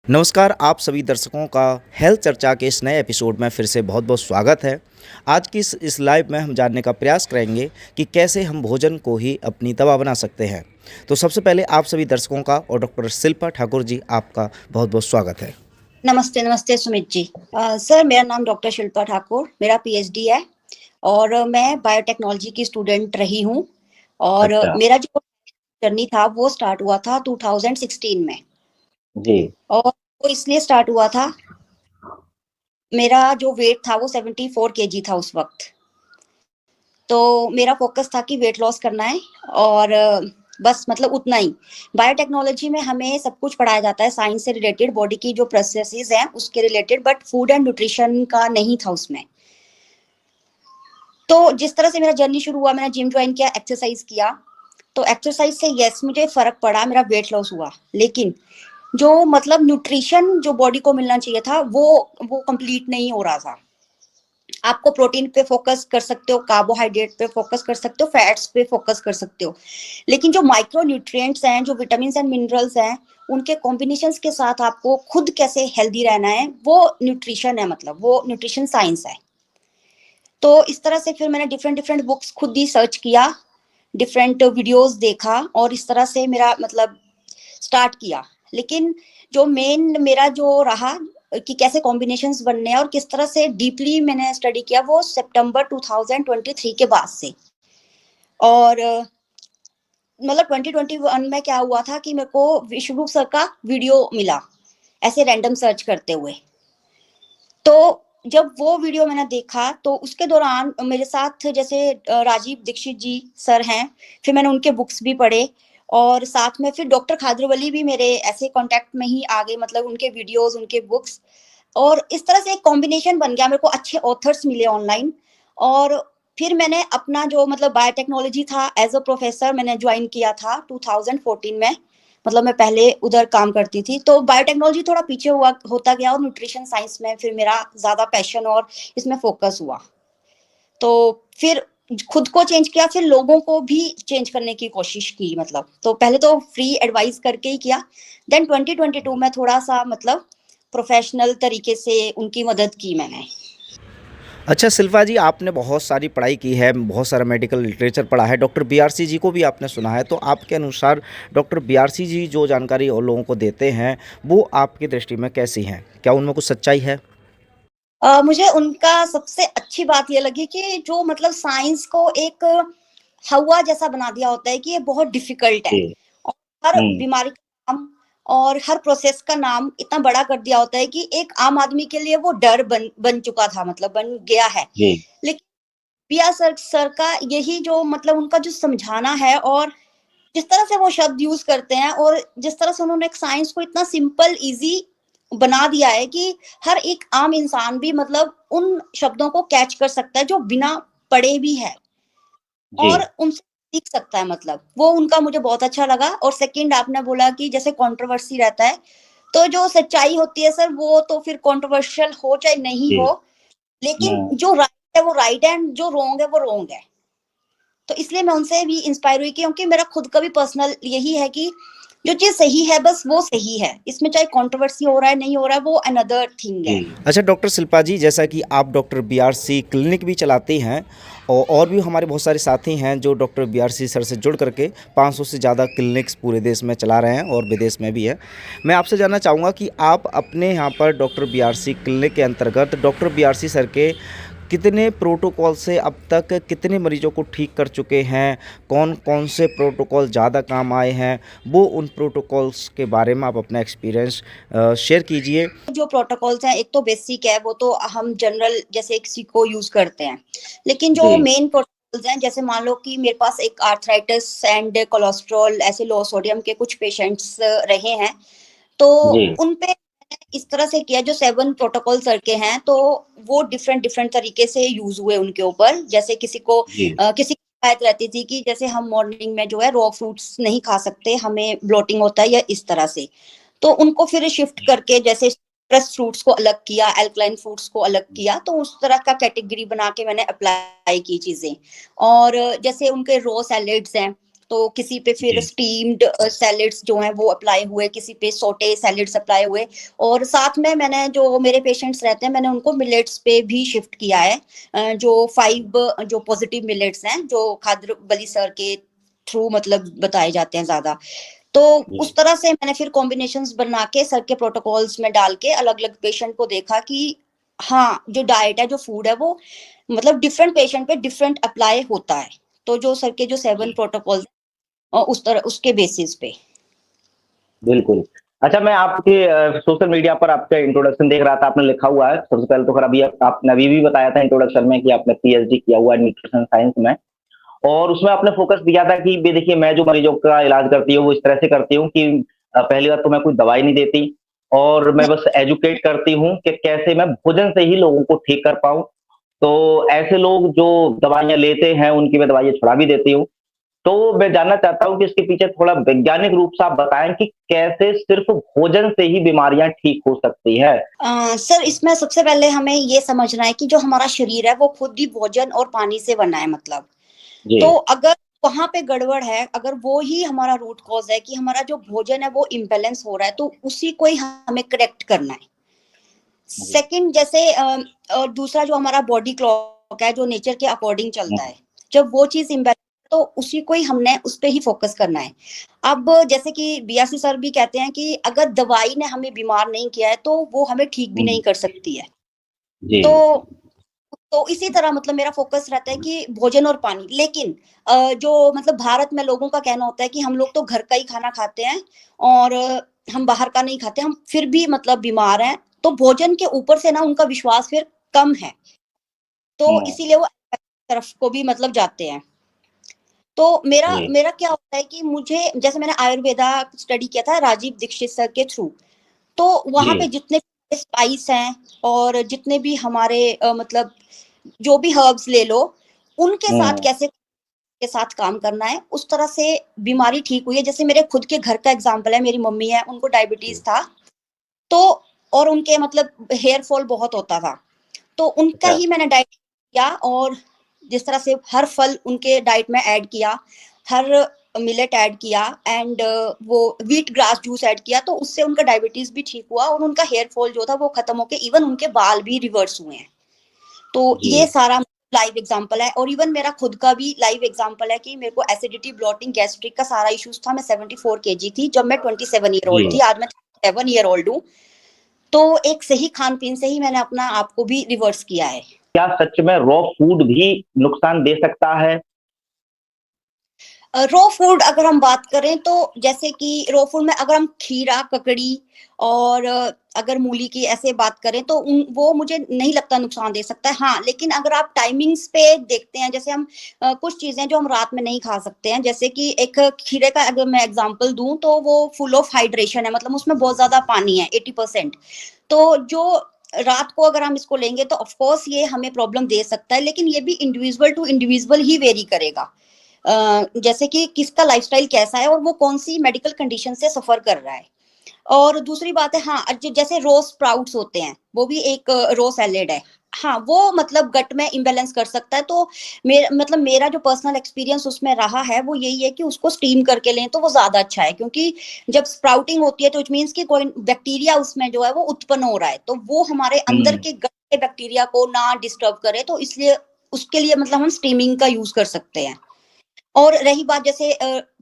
नमस्कार, आप सभी दर्शकों का हेल्थ चर्चा के इस नए एपिसोड में फिर से बहुत-बहुत स्वागत है। आज की इस लाइव में हम जानने का प्रयास करेंगे कि कैसे हम भोजन को ही अपनी दवा बना सकते हैं। तो सबसे पहले आप सभी दर्शकों का और डॉक्टर शिल्पा ठाकुर जी आपका बहुत-बहुत स्वागत है। नमस्ते, नमस्ते सुमित जी। सर मेरा नाम डॉक्टर शिल्पा ठाकुर, मेरा पीएचडी है और मैं बायोटेक्नोलॉजी की स्टूडेंट रही हूँ और अच्छा, मेरा जो जर्नी था वो स्टार्ट हुआ था 2016 में जी, और वो इसलिए स्टार्ट हुआ था, मेरा जो वेट था वो 74 केजी था उस वक़्त। तो मेरा फ़ोकस था कि वेट लॉस करना है और बस मतलब उतना ही। बायोटेक्नोलॉजी में हमें सब कुछ पढ़ाया जाता है साइंस से रिलेटेड, बॉडी की जो प्रोसेसेस हैं उसके related, but food and nutrition का नहीं था उसमें। तो जिस तरह से मेरा जर्नी शुरू हुआ, मैंने जिम ज्वाइन किया, एक्सरसाइज किया, तो एक्सरसाइज से यस मुझे फ़र्क पड़ा, मेरा वेट लॉस हुआ। लेकिन जो मतलब न्यूट्रिशन जो बॉडी को मिलना चाहिए था वो कंप्लीट नहीं हो रहा था। आपको प्रोटीन पे फोकस कर सकते हो, कार्बोहाइड्रेट पे फोकस कर सकते हो, फैट्स पे फोकस कर सकते हो, लेकिन जो माइक्रो न्यूट्रिएंट्स हैं, जो विटामिन एंड मिनरल्स हैं, उनके कॉम्बिनेशंस के साथ आपको खुद कैसे हेल्दी रहना है, वो न्यूट्रिशन है, मतलब वो न्यूट्रिशन साइंस है। तो इस तरह से फिर मैंने डिफरेंट डिफरेंट बुक्स खुद ही सर्च किया, डिफरेंट वीडियोस देखा और इस तरह से मेरा मतलब स्टार्ट किया। लेकिन जो मेन मेरा जो रहा कि कैसे कॉम्बिनेशंस बनने हैं और किस तरह से डीपली मैंने स्टडी किया, वो सितंबर 2023 के बाद से। और मतलब 2021 में क्या हुआ था कि मेरे को विश्वरूप सर का वीडियो मिला ऐसे रैंडम सर्च करते हुए। तो जब वो वीडियो मैंने देखा तो उसके दौरान मेरे साथ जैसे राजीव दीक्षित जी सर हैं, फिर मैंने उनके बुक्स भी पढ़े और साथ में फिर डॉक्टर खादरवली भी मेरे ऐसे कांटेक्ट में ही आ गए, मतलब उनके वीडियोस, उनके बुक्स, और इस तरह से एक कॉम्बिनेशन बन गया। मेरे को अच्छे ऑथर्स मिले ऑनलाइन और फिर मैंने अपना जो मतलब बायोटेक्नोलॉजी था एज अ प्रोफेसर मैंने ज्वाइन किया था 2014 में। मतलब मैं पहले उधर काम करती थी, तो बायोटेक्नोलॉजी थोड़ा पीछे हुआ होता गया और न्यूट्रिशन साइंस में फिर मेरा ज्यादा पैशन और इसमें फोकस हुआ। तो फिर खुद को चेंज किया, फिर लोगों को भी चेंज करने की कोशिश की, मतलब तो पहले तो फ्री एडवाइस करके ही किया, देन 2022 में थोड़ा सा मतलब प्रोफेशनल तरीके से उनकी मदद की मैंने। अच्छा शिल्पा जी, आपने बहुत सारी पढ़ाई की है, बहुत सारा मेडिकल लिटरेचर पढ़ा है, डॉक्टर बीआरसी जी को भी आपने सुना है, तो आपके अनुसार डॉक्टर बीआरसी जी जो जानकारी और लोगों को देते हैं, वो आपकी दृष्टि में कैसी हैं? क्या उनमें कुछ सच्चाई है? मुझे उनका सबसे अच्छी बात ये लगी कि जो मतलब साइंस को एक हवा जैसा बना दिया होता है कि ये बहुत डिफिकल्ट है जी, और हर हुँ, बीमारी का नाम और हर प्रोसेस का नाम इतना बड़ा कर दिया होता है कि एक आम आदमी के लिए वो डर बन चुका था, मतलब बन गया है। जी, लेकिन पिया सर का यही जो मतलब उनका जो समझाना है और जिस तरह से वो शब्द यूज करते हैं और जिस तरह से उन्होंने एक साइंस को इतना सिंपल इजी बना दिया है कि हर एक आम इंसान भी मतलब उन शब्दों को कैच कर सकता है जो बिना पढ़े भी है जी, और उनसे सीख सकता है। मतलब वो उनका मुझे बहुत अच्छा लगा। और सेकंड, आपने बोला कि जैसे कंट्रोवर्सी रहता है, तो जो सच्चाई होती है सर वो तो फिर कंट्रोवर्शियल हो चाहे नहीं जी, हो, लेकिन हाँ, जो राइट है वो राइट है एंड जो रॉन्ग है वो रॉन्ग है। तो इसलिए मैं उनसे भी इंस्पायर हुई, क्योंकि मेरा खुद का भी पर्सनल यही है कि जो चीज सही है बस वो सही है, इसमें चाहे कंट्रोवर्सी हो रहा है नहीं हो रहा है वो अनदर थिंग जी, है। अच्छा डॉक्टर शिल्पा जी, जैसा कि आप डॉक्टर बीआरसी क्लिनिक भी चलाती हैं और भी हमारे बहुत सारे साथी हैं जो डॉक्टर बीआरसी सर से जुड़ करके 500 से ज़्यादा क्लिनिक्स पूरे देश में चला रहे हैं और विदेश में भी है। मैं आपसे जानना चाहूँगा कि आप अपने यहाँ पर डॉक्टर बीआरसी क्लिनिक के अंतर्गत डॉक्टर बीआरसी सर के कितने प्रोटोकॉल से अब तक कितने मरीजों को ठीक कर चुके हैं, कौन कौन से प्रोटोकॉल ज़्यादा काम आए हैं, वो उन प्रोटोकॉल्स के बारे में आप अपना एक्सपीरियंस शेयर कीजिए। जो प्रोटोकॉल्स हैं एक तो बेसिक है, वो तो हम जनरल जैसे किसी को यूज करते हैं, लेकिन जी, जो मेन प्रोटोकॉल्स हैं, जैसे मान लो कि मेरे पास एक आर्थराइटिस एंड कोलेस्ट्रॉल ऐसे लो सोडियम के कुछ पेशेंट्स रहे हैं, तो जी, उन पे इस तरह से किया जो 7 प्रोटोकॉल सर के हैं, तो वो डिफरेंट डिफरेंट तरीके से यूज हुए उनके ऊपर। जैसे किसी को जी, किसी की शिकायत रहती थी कि जैसे हम मॉर्निंग में जो है रॉ फ्रूट्स नहीं खा सकते, हमें ब्लोटिंग होता है या इस तरह से, तो उनको फिर शिफ्ट करके जैसे फ्रेश फ्रूट्स को अलग किया, एल्कलाइन फ्रूट्स को अलग किया, तो उस तरह का कैटेगरी बना के मैंने अप्लाई की चीजें। और जैसे उनके रॉ सैलेड्स हैं, तो किसी पे फिर जी, स्टीम्ड सैलेड्स जो हैं वो अप्लाई हुए, किसी पे सोटे सैलेड्स अप्लाई हुए, और साथ में मैंने जो मेरे पेशेंट्स रहते हैं मैंने उनको मिलेट्स पे भी शिफ्ट किया है। जो 5 जो पॉजिटिव मिलेट्स हैं जो खाद्य बली सर के थ्रू मतलब बताए जाते हैं ज्यादा, तो जी, उस तरह से मैंने फिर कॉम्बिनेशंस बना के सर के प्रोटोकॉल्स में डाल के अलग अलग पेशेंट को देखा कि हाँ जो डाइट है जो फूड है वो मतलब डिफरेंट पेशेंट पे डिफरेंट अप्लाई होता है। तो जो सर के जो 7 जी, प्रोटोकॉल उस तरह उसके बेसिस पे। बिल्कुल। अच्छा, मैं आपके सोशल मीडिया पर आपका इंट्रोडक्शन देख रहा था, आपने लिखा हुआ है, सबसे पहले तो खैर अभी आपने अभी भी बताया था इंट्रोडक्शन में कि आपने पीएचडी किया हुआ है न्यूट्रिशन साइंस में, और उसमें आपने फ़ोकस दिया था कि भई देखिए, मैं जो मरीज़ों का इलाज करती हूँ, वो इस तरह से करती हूँ कि पहली बात तो मैं कोई दवाई नहीं देती, और मैं बस एजुकेट करती हूँ कि कैसे मैं भोजन से ही लोगों को ठीक कर पाऊँ। तो ऐसे लोग जो दवाइयाँ लेते हैं, उनकी मैं दवाइयाँ छुड़ा भी देती हूँ। तो मैं जानना चाहता हूँ कि इसके पीछे थोड़ा वैज्ञानिक रूप से आप बताएँ कि कैसे सिर्फ़ भोजन से ही बीमारियाँ ठीक हो सकती है? सर इसमें सबसे पहले हमें ये समझना है कि जो हमारा शरीर है वो खुद ही भोजन और पानी से बना है मतलब। जी, तो अगर वहाँ पे गड़बड़ है, अगर वो ही हमारा रूट कॉज़ है कि हमारा जो भोजन है वो इम्बैलेंस हो रहा है, तो उसी को ही हमें करेक्ट करना है। जी। सेकंड जैसे दूसरा जो हमारा बॉडी क्लॉक है जो नेचर के अकॉर्डिंग हुँ, चलता है, जब वो चीज़ इम्बैलेंस तो उसी को ही हमने उस पे ही फ़ोकस करना है। अब जैसे कि बीआरसी सर भी कहते हैं कि अगर दवाई ने हमें बीमार नहीं किया है, तो वो हमें ठीक भी हुँ, नहीं कर सकती है। जी, तो इसी तरह मतलब मेरा फ़ोकस रहता है कि भोजन और पानी। लेकिन जो मतलब भारत में लोगों का कहना होता है कि हम लोग तो घर का ही खाना खाते हैं और हम बाहर का नहीं खाते, हम फिर भी मतलब बीमार हैं। तो भोजन के ऊपर से ना उनका विश्वास फिर कम है। तो हुँ, इसीलिए वो तरफ को भी मतलब जाते हैं। तो मेरा जी, मेरा क्या होता है कि मुझे जैसे मैंने आयुर्वेदा स्टडी किया था राजीव दीक्षित सर के थ्रू। तो जी, वहाँ पे जितने स्पाइस हैं और जितने भी हमारे मतलब जो भी हर्ब्स ले लो, उनके साथ हुँ, कैसे के साथ काम करना है, उस तरह से बीमारी ठीक हुई है। जैसे मेरे खुद के घर का एग्ज़ाम्पल है, मेरी मम्मी है, उनको डायबिटीज़ जी, था, तो और उनके मतलब हेयर फॉल बहुत होता था। तो उनका अच्छा, ही मैंने डाइट किया और जिस तरह से हर फल उनके डाइट में ऐड किया, हर मिलेट ऐड किया एंड वो व्हीट ग्रास जूस ऐड किया, तो उससे उनका डायबिटीज़ भी ठीक हुआ और उनका हेयर फॉल जो था वो खत्म हो के इवन उनके बाल भी रिवर्स हुए हैं। तो जी, ये सारा लाइव एग्जांपल है और इवन मेरा खुद का भी लाइव एग्जांपल है कि मेरे को एसिडिटी, ब्लोटिंग, गैस्ट्रिक का सारा इश्यूज था। मैं 74 केजी थी जब मैं 27 ईयर जी। ओल्ड थी। आज मैं 7 ईयर ओल्ड हूँ। तो एक सही खान-पीन से ही मैंने अपना आप को भी रिवर्स किया है। क्या सच में रॉ फूड भी नुकसान दे सकता है? रॉ फूड अगर हम बात करें तो जैसे कि रॉ फूड में अगर हम खीरा, ककड़ी और अगर मूली की ऐसे बात करें तो वो मुझे नहीं लगता नुकसान दे सकता है। हाँ, लेकिन अगर आप टाइमिंग्स पे देखते हैं जैसे हम कुछ चीज़ें जो हम रात में नहीं खा सकते हैं, जैसे कि एक खीरे का अगर मैं एग्ज़ाम्पल दूँ तो वो फुल ऑफ हाइड्रेशन है, मतलब उसमें बहुत ज़्यादा पानी है 80%। तो जो रात को अगर हम इसको लेंगे तो ऑफ कोर्स ये हमें प्रॉब्लम दे सकता है, लेकिन ये भी इंडिविजुअल टू इंडिविजुअल ही वेरी करेगा। जैसे कि किसका लाइफस्टाइल कैसा है और वो कौन-सी मेडिकल कंडीशन से सफ़र कर रहा है। और दूसरी बात है हाँ, जैसे रो स्प्राउट्स होते हैं, वो भी एक रो सैलेड है। हाँ, वो मतलब गट में इम्बैलेंस कर सकता है, तो मतलब मेरा जो पर्सनल एक्सपीरियंस उसमें रहा है, वो यही है कि उसको स्टीम करके लें, तो वो ज़्यादा अच्छा है। क्योंकि जब स्प्राउटिंग होती है, तो इट मीन्स कि कोई बैक्टीरिया उसमें जो है, वो उत्पन्न हो रहा है, तो वो हमारे अंदर हुँ, के गट के बैक्टीरिया को ना डिस्टर्ब करे, तो इसलिए उसके लिए मतलब हम स्टीमिंग का यूज़ कर सकते हैं। और रही बात जैसे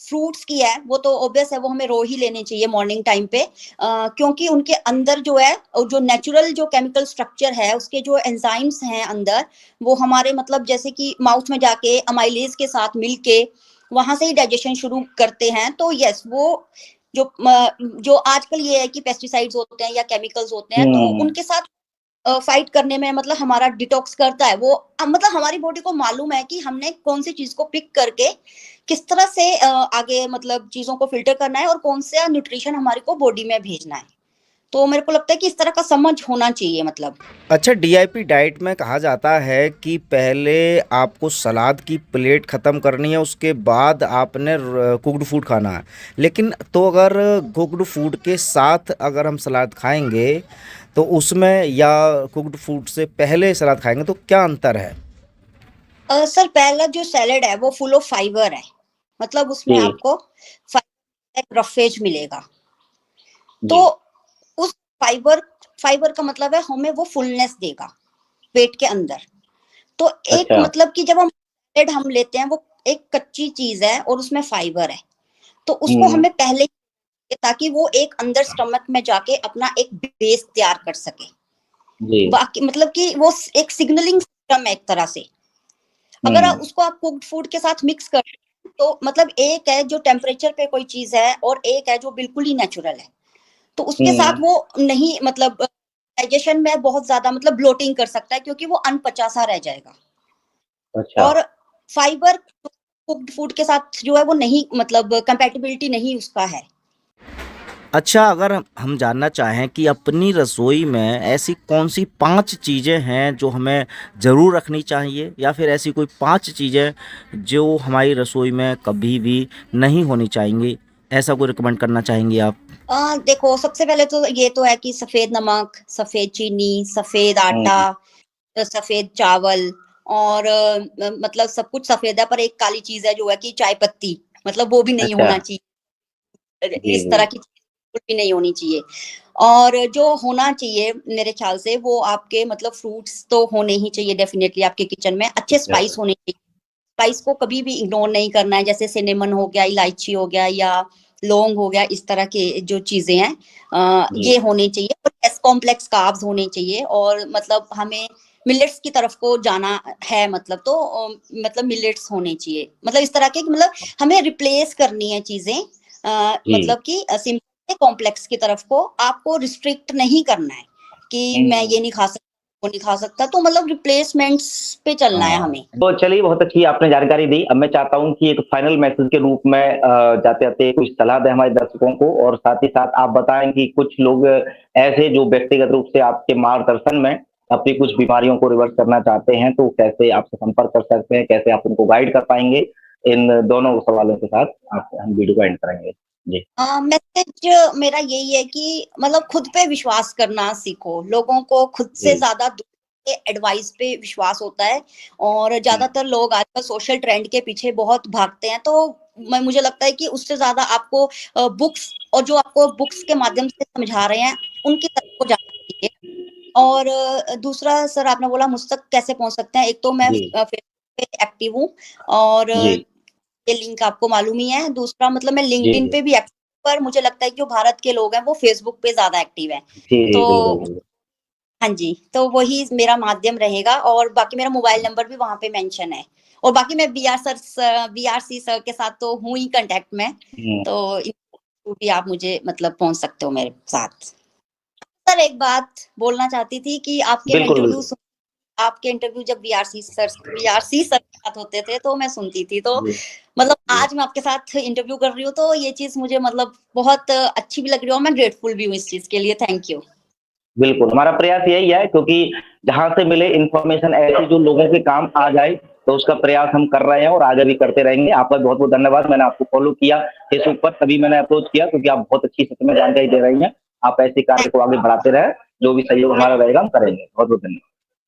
फ्रूट्स की है, वो तो ऑब्वियस है, वो हमें रो ही लेने चाहिए मॉर्निंग टाइम पे क्योंकि उनके अंदर जो है जो नेचुरल जो केमिकल स्ट्रक्चर है, उसके जो एंजाइम्स हैं अंदर, वो हमारे मतलब जैसे कि माउथ में जाके अमाइलेज के साथ मिलके वहाँ से ही डाइजेशन शुरू करते हैं। तो यस, वो जो आजकल ये है कि पेस्टिसाइड्स होते हैं या केमिकल्स होते हैं, तो हुँ, उनके साथ फाइट करने में मतलब हमारा डिटॉक्स करता है वो। मतलब हमारी बॉडी को मालूम है कि हमने कौन-सी चीज़ को पिक करके किस तरह से आगे मतलब चीज़ों को फ़िल्टर करना है और कौन-सा न्यूट्रिशन हमारे को बॉडी में भेजना है। तो मेरे को लगता है कि इस तरह का समझ होना चाहिए मतलब। अच्छा, डीआईपी डाइट में कहा जाता है कि पहले आपको सलाद की प्लेट ख़त्म करनी है, उसके बाद आपने कुक्ड फूड खाना है। लेकिन तो अगर कुक्ड फूड के साथ अगर हम सलाद खाएंगे तो उसमें या कुक्ड फूड से पहले सलाद खाएंगे तो क्या अंतर है? सर पहला जो सैलेड है वो फुल ऑफ फाइबर है। मतलब उसमें जी आपको रफेज मिलेगा। तो जी उस फाइबर फाइबर का मतलब है हमें वो फुलनेस देगा पेट के अंदर। तो एक अच्छा मतलब कि जब हम ब्रेड हम लेते हैं वो एक कच्ची चीज है और उसमें फाइबर है, तो उसको हम्म हमें पहले ताकि वो एक अंदर स्टमक में जाके अपना एक बेस तैयार कर सके। जी बाकी मतलब कि वो एक सिग्नलिंग सिस्टम है एक तरह से। अगर हम्म उसको आप कुक्ड फूड के साथ मिक्स कर तो मतलब एक है जो टेम्परेचर पे कोई चीज है और एक है जो बिल्कुल ही नेचुरल है, तो उसके साथ हम्म वो नहीं मतलब डाइजेशन में बहुत ज्यादा मतलब ब्लोटिंग कर सकता है क्योंकि वो अनपचा सा रह जाएगा। अच्छा और फाइबर कुक्ड फूड के साथ जो है वो नहीं मतलब कंपैटिबिलिटी नहीं उसका है। अच्छा, अगर हम जानना चाहें कि अपनी रसोई में ऐसी कौन सी 5 चीज़ें हैं जो हमें ज़रूर रखनी चाहिए, या फिर ऐसी कोई 5 चीज़ें जो हमारी रसोई में कभी भी नहीं होनी चाहिए, ऐसा कोई रिकमेंड करना चाहेंगी आप? देखो सबसे पहले तो ये तो है कि सफेद नमक, सफेद चीनी, सफेद आटा, हम्म सफेद चावल और मतलब सब कुछ सफेद है पर एक काली चीज है जो है कि चाय पत्ती, मतलब वो भी नहीं अच्छा होना चाहिए। जी इस जी तरह की चीज बिल्कुल भी नहीं होनी चाहिए। और जो होना चाहिए मेरे ख्याल से वो आपके मतलब फ्रूट्स तो होने ही चाहिए डेफिनेटली आपके किचन में, अच्छे अच्छा स्पाइस होने चाहिए। स्पाइस को कभी भी इग्नोर नहीं करना है, जैसे सिनेमन हो गया, इलायची हो गया या लौंग हो गया, इस तरह के जो चीजें हैं जी ये होनी चाहिए। और एस कॉम्प्लेक्स कार्ब्स होने चाहिए और मतलब हमें मिलेट्स की तरफ को जाना है, मतलब तो मतलब मिलेट्स होने चाहिए, मतलब इस तरह के मतलब हमें रिप्लेस करनी है चीजें जी मतलब कि सिंपल कॉम्प्लेक्स की तरफ को आपको रिस्ट्रिक्ट नहीं करना है कि मैं हम्म ये नहीं खा सकता वो नहीं खा सकता, तो मतलब रिप्लेसमेंट्स पे चलना है हाँ, हमें। तो चलिए बहुत अच्छी आपने जानकारी दी। अब मैं चाहता हूँ कि एक फाइनल मैसेज के रूप में जाते-जाते कुछ सलाह दें हमारे दर्शकों को, और साथ ही साथ आप बताएँ कि कुछ लोग ऐसे जो व्यक्तिगत रूप से आपके मार्गदर्शन में अपनी कुछ बीमारियों को रिवर्स करना चाहते हैं, तो कैसे आपसे संपर्क कर सकते हैं? कैसे आप उनको गाइड कर पाएँगे? इन दोनों सवालों के साथ आप हम वीडियो को एंड करेंगे। जी, मैसेज मेरा यही है कि मतलब खुद पे विश्वास करना सीखो। लोगों को खुद से जी। ज्यादा दूसरे के एडवाइस पे विश्वास होता है और हुँ, ज्यादातर लोग आजकल सोशल ट्रेंड के पीछे बहुत भागते हैं, तो मैं मुझे लगता है कि उससे ज्यादा आपको बुक्स और जो आपको बुक्स के माध्यम से समझा रहे हैं उनकी तरफ को जाना चाहिए। और दूसरा सर आपने बोला मुझ तक कैसे पहुंच सकते हैं, एक तो मैं जी, फेसबुक पे एक्टिव हूँ और जी, ये लिंक आपको मालूम ही है। दूसरा मतलब मैं जी, लिंक्डइन जी। पे भी एक्टिव, पर मुझे लगता है कि जो भारत के लोग हैं वो फेसबुक पे ज़्यादा एक्टिव हैं। जी, जी, तो बिल्कुल, बिल्कुल। हाँ जी, तो वही मेरा माध्यम रहेगा और बाकी मेरा मोबाइल नंबर भी वहाँ पे मेंशन है। और बाकी मैं बीआरसी सर के साथ तो हूँ ही कॉन्टैक्ट में, हुँ, तो इन थ्रू भी आप मुझे मतलब पहुँच सकते हो मेरे साथ। सर एक बात बोलना चाहती थी कि बिल्कुल, बिल्कुल। आपके इंटरव्यू जब बीआरसी सर के साथ होते थे तो मैं सुनती थी, तो जी, मतलब जी। आज मैं आपके साथ इंटरव्यू कर रही हूँ तो ये चीज मुझे मतलब बहुत अच्छी भी लग रही है और मैं ग्रेटफुल भी हूँ इस चीज के लिए। Thank you. बिल्कुल, हमारा प्रयास यही है, क्योंकि जहाँ से मिले इन्फॉर्मेशन ऐसी जो लोगों के काम आ जाए, तो उसका प्रयास हम कर रहे हैं और आगे भी करते रहेंगे। आपका बहुत-बहुत धन्यवाद। मैंने आपको फ़ॉलो किया फेसबुक पर, तभी मैंने अप्रोच किया, क्योंकि आप बहुत अच्छी सच में जानकारी दे रही हैं। आप ऐसे कार्य को आगे बढ़ाते रहें, जो भी सहयोग हमारा रहेगा हम करेंगे। बहुत-बहुत धन्यवाद।